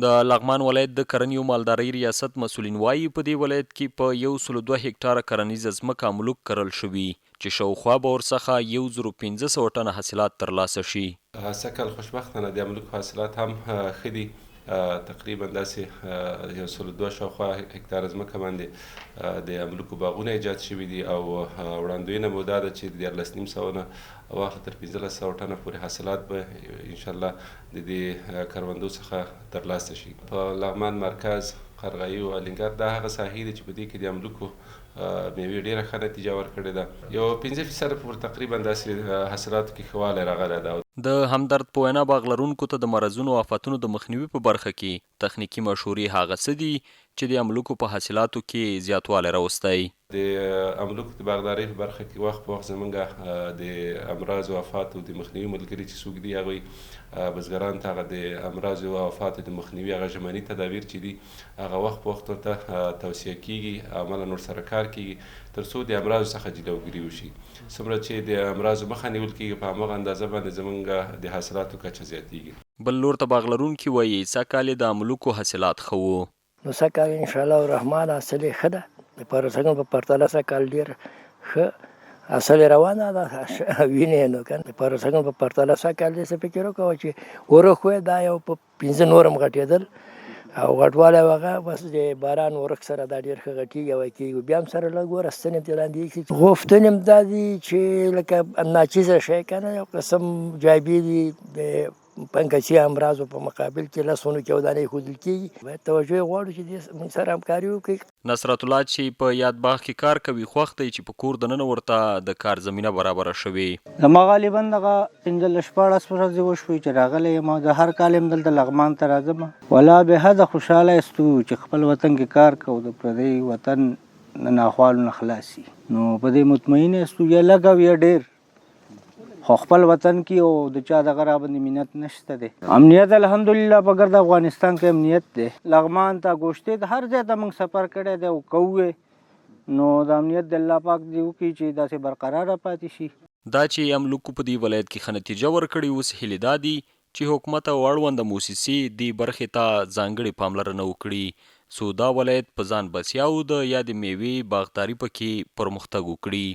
د لغمان ولایت د کرنې او مالدارۍ ریاست مسؤلین وایي په دې ولایت کې په 102 هکټاره کرنیزه ځمکه املوک کرل شوي چې شاوخوا به ورڅخه 1500 ټنه حاصلات ترلاسه شي. سږکال خوشبختانه د املوک حاصلات هم ښه دي. تقریبا داسې 102 شاوخوا هکټاره ځمکه باندې د املوکو باغونه ایجاد شوي دي او وړاندوینه مو دا ده چې د 14,500 نه واخله تر 1500 ټنه پورې حاصلات به انشاءالله د دې کروندو څخه ترلاسه شي. په لغمان مرکز، قرغایي او الینګار دا هغه ساحې دي چې په دې کې د املوکو میوې ډېره ښه نتیجه ورکړې ده. یو 15% پورې تقریبا داسې حاصلاتو کې ښه والی راغلی ده. د همدرد په وینا باغ لرونکو ته د مرضونو او آفتونو د مخنیوي په برخه کې تخنیکي مشورې هغه څه دي چې د املوکو په حاصلاتو کې زیاتوالی راوستی. د املوکو د باغدارۍ په برخه کې وخت په وخت زموږ د امراضو او آفاتو د مخنیوي ملګري چې څوک دي هغوی بزګرانو ته هغه د امراضو او آفاتو د مخنیوي هغه ژمني تدابیر چې دي هغه وخت په وخت ورته توصیه کیږي، عملاً ورسره کار کیږي تر څو د امراضو څخه جلوګیري وشي. څومره چې د امراضو مخه نیول کیږي په هماغه اندازه باندې زموږ د حاصلاتو کچه زیاتیږي. بل لور ته باغ لرونکي وایي سږکال د املوکو حاصلات ښه وو. نو سږکال انشاءالله الرحمن حاصل یې ښه ده. د پرسګن په پرتله سږکال ډېر ښه حاصل روانه ده. وینې نو که د پرسګن په پرتله سږکال دې څه فکر وکړه چې ورخ وی دا یو په 15 نورم غټېدل او غټوالی هغه بس د باران ورخ سره دا ډېر ښه غټېږي او کېږي. بیا هم سره لږ ور ستنې ترې لاندې ایښي. غوښتنې هم دا دي چې لکه ناچیزه شی که نه یو قسم جایبي دي د پنکچي امراضو په مقابل کې لسونو کې ودانې ښودل کېږي. باید توجه یې غواړو چې دې سره همکاري وکړي. نصرت الله چې په یاد باغ کې کار کوي خوښ دی چې په کور دننه ورته د کار زمینه برابره شوې. زما غالبا دغه 15-14 ورځې وشوې چې راغلی یم. د هر کال یم دلته لغمان ته راځم. والله بېحده خوشحاله یستو چې خپل وطن کې کار کوو، د پردی وطن د ناخوالو نه خلاص شي. نو په دې مطمئن یستو یا لږ او یا ډېر خو خپل وطن کې او د چا دغه راباندې منت نشته دی. امنیت الحمدلله په ګرد افغانستان کې امنیت دی. لغمان ته ګوشتې د هر ځای ته موږ سفر کړی دی او کوو. نو د امنیت د الله پاک دې وکړي چې داسې برقراره پاتې شي. دا چې املوکو په دې ولایت کې ښه نتیجه ورکړې اوس هیلې دا دي چې حکومت او اړونده موسسې دې برخې ته ځانګړې پاملرنه وکړي څو دا ولایت په ځان بسیا او د یا د میوې باغداري پکې پرمختګ وکړي.